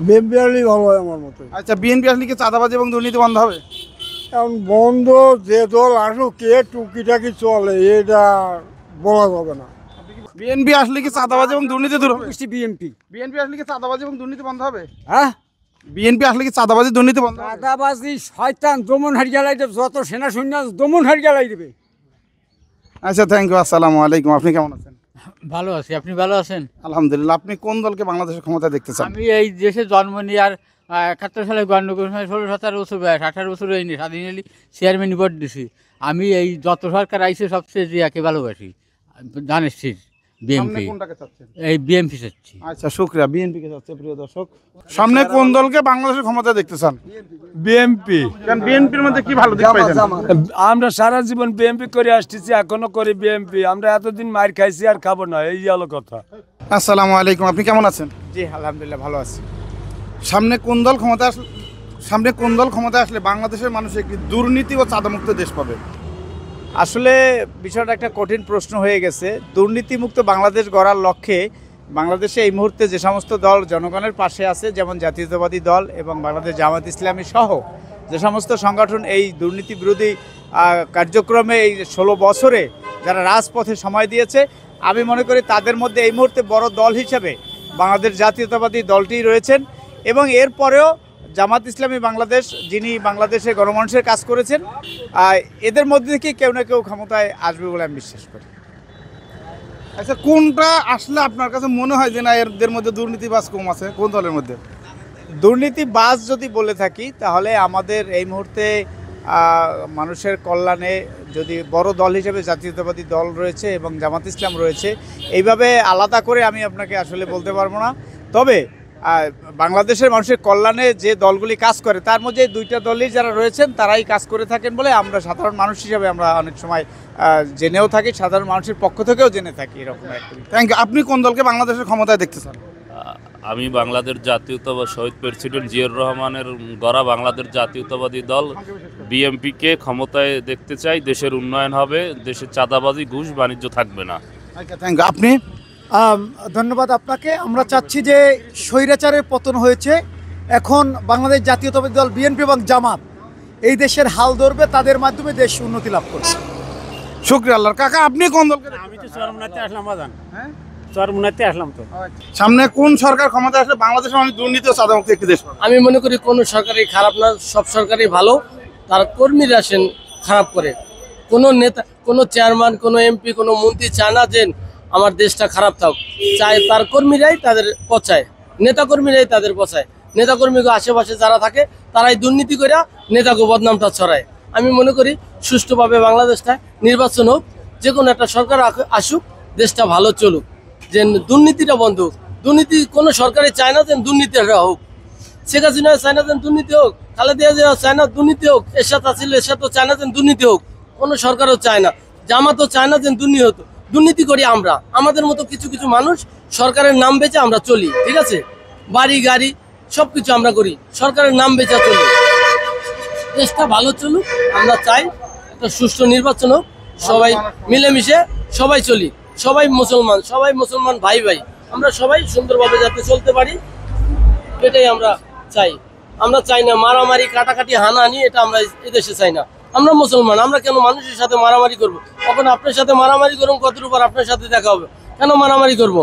BNP আসলেই ভালো হয় আমার মতে। আচ্ছা, বিএনপি আসলে কি চাঁদাবাজি এবং দুর্নীতি বন্ধ হবে? এখন বন্ধ যে দল আসুক কে টুকিটাকি চলে এটা বলা যাবে না। বিএনপি আসলে কি চাঁদাবাজি এবং দুর্নীতি দূর হবে? বিএনপি বিএনপি আসলে কি চাঁদাবাজি এবং দুর্নীতি বন্ধ হবে? হ্যাঁ, বিএনপি আসলে কি চাঁদাবাজি দুর্নীতি বন্ধ হবে? দাদাবাজি শয়তান দমন হারি জ্বালাই দেবে, যত সেনা সৈন্য দমন হারি জ্বালাই দেবে। আচ্ছা, থ্যাংক ইউ। আসসালামু আলাইকুম। আপনি কেমন আছেন? ভালো আছি, আপনি ভালো আছেন? আলহামদুলিল্লাহ। আপনি কোন দলকে বাংলাদেশের ক্ষমতা দেখতে চান? আমি এই দেশে জন্ম নিয়ে আর 71 সালে গণতন্ত্র 16-17 বছর বয়স, 18 বছর হয়নি, স্বাধীনলি চেয়ারম্যান ভোট দিছি। আমি এই যত সরকার আইছে সবচেয়ে জিয়াকে ভালোবাসি, জানিস সামনে বিএমপি, কোনটাকে চাচ্ছেন? এই বিএমপি চাচ্ছি। আচ্ছা, শুকরিয়া। বিএনপি কে চাচ্ছে প্রিয় দর্শক। সামনে কোন দলকে বাংলাদেশের ক্ষমতা দেখতে চান? বিএমপি। কারণ বিএনপির মধ্যে কি ভালো দিক পাইছেন? আমরা সারা জীবন বিএমপি করে আসতেছি, এখনো করি বিএমপি। আমরা এতদিন মার খাইছি, আর খাবো না, এই হলো কথা। আসসালামু আলাইকুম। আপনি কেমন আছেন? জি আলহামদুলিল্লাহ ভালো আছি। সামনে কোন দল ক্ষমতা আসলে বাংলাদেশের মানুষ একটি দুর্নীতি ও চাঁদামুক্ত দেশ পাবে? আসলে বিষয়টা একটা কঠিন প্রশ্ন হয়ে গেছে। দুর্নীতিমুক্ত বাংলাদেশ গড়ার লক্ষ্যে বাংলাদেশে এই মুহূর্তে যে সমস্ত দল জনগণের পাশে আছে, যেমন জাতীয়তাবাদী দল এবং বাংলাদেশ জামাত ইসলামী সহ যে সমস্ত সংগঠন এই দুর্নীতি বিরোধী কার্যক্রমে এই 16 বছরে যারা রাজপথে সময় দিয়েছে, আমি মনে করি তাদের মধ্যে এই মুহূর্তে বড় দল হিসাবে বাংলাদেশ জাতীয়তাবাদী দলটি রয়েছেন। এবং এরপরেও জামাত ইসলামী বাংলাদেশ, যিনি বাংলাদেশে গণমানুষের কাজ করেছেন, এদের মধ্যে থেকে কেউ না কেউ ক্ষমতায় আসবে বলে আমি বিশ্বাস করি। আচ্ছা, কোনটা আসলে আপনার কাছে মনে হয় যে না এদের মধ্যে দুর্নীতিবাজ কম আছে? কোন দলের মধ্যে? দুর্নীতিবাজ যদি বলে থাকি তাহলে আমাদের এই মুহূর্তে মানুষের কল্যাণে যদি বড় দল হিসেবে জাতীয়তাবাদী দল রয়েছে এবং জামাত ইসলাম রয়েছে, এইভাবে আলাদা করে আমি আপনাকে আসলে বলতে পারবো না। তবে বাংলাদেশের মানুষের কল্যাণে যে দলগুলি কাজ করে তার মধ্যে দুইটা দলই যারা রয়েছেন তারাই কাজ করে থাকেন বলে আমরা সাধারণ মানুষ হিসাবে আমরা অনেক সময় জেনেও থাকি, সাধারণ মানুষের পক্ষ থেকেও জেনে থাকি এরকম একটা। Thank you. আপনি কোন দলকে বাংলাদেশের ক্ষমতায় দেখতে চান? আমি বাংলাদেশ জাতীয়তাবাদী শহীদ প্রেসিডেন্ট জিয়াউর রহমানের গড়া বাংলাদেশ জাতীয়তাবাদী দল বিএমপিকে ক্ষমতায় দেখতে চাই। দেশের উন্নয়ন হবে, দেশের চাঁদাবাজি ঘুষ বাণিজ্য থাকবে না। আচ্ছা, থ্যাংক ইউ। আপনি? ধন্যবাদ আপনাকে। আমরা চাচ্ছি যে স্বৈরাচারের পতন হয়েছে, এখন বাংলাদেশ জাতীয়তাবাদী দল বিএনপি এবং জামাত এই দেশের হাল ধরবে, তাদের মাধ্যমে দেশ উন্নতি লাভ করবে। শুকরিয়া আল্লাহর। কাকা, আপনি কোন দলকে? আমি তো চরমনাতে আসলাম বাজান, হ্যাঁ চরমনাতে আসলাম তো। সামনে কোন সরকার ক্ষমতা আসলে বাংলাদেশের মানুষ দুর্নীতি ও চাঁদামুক্ত একটি দেশ পাবে? আমি মনে করি কোনো সরকারই খারাপ না, সব সরকারই ভালো। তার কর্মীরা আসেন খারাপ করে। কোনো নেতা, কোনো চেয়ারম্যান, কোনো এমপি, কোনো মন্ত্রী চায় না যে আমার দেশটা খারাপ থাক, চায় তার কর্মীরাই তাদের পচায়, নেতাকর্মীরাই তাদের পচায়। নেতাকর্মীকে আশেপাশে যারা থাকে তারাই দুর্নীতি করে নেতাকে বদনামটা ছড়ায়। আমি মনে করি সুষ্ঠুভাবে বাংলাদেশটা নির্বাচন হোক, যে কোনো একটা সরকার আসুক, দেশটা ভালো চলুক, যে দুর্নীতিটা বন্ধ হোক। দুর্নীতি কোনো সরকারই চায় না যে দুর্নীতিটা হোক। শেখ হাসিনা চায় না যে দুর্নীতি হোক, খালেদা জিয়া চায় না দুর্নীতি হোক, এরশাদ আছিল এরশাদও চায় না যে দুর্নীতি হোক, কোনো সরকারও চায় না, জামাতও চায় না যে দুর্নীতি করি আমরা। আমাদের মতো কিছু কিছু মানুষ সরকারের নাম বেচে আমরা চলি, ঠিক আছে, বাড়ি গাড়ি সব কিছু আমরা করি, সরকারের নাম বেচা চলি। দেশটা ভালো চলুক, আমরা চাই একটা সুষ্ঠু নির্বাচন হোক, সবাই মিলেমিশে সবাই চলি, সবাই মুসলমান ভাই ভাই, আমরা সবাই সুন্দরভাবে যাতে চলতে পারি, এটাই আমরা চাই। আমরা চাই না মারামারি, কাটাকাটি, হানাহানি, এটা আমরা এদেশে চাই না। আমরা মুসলমান, আমরা কেন মানুষের সাথে মারামারি করবো? কখন আপনার সাথে মারামারি করবো, কতটুকু আপনার সাথে দেখা হবে, কেন মারামারি করবো?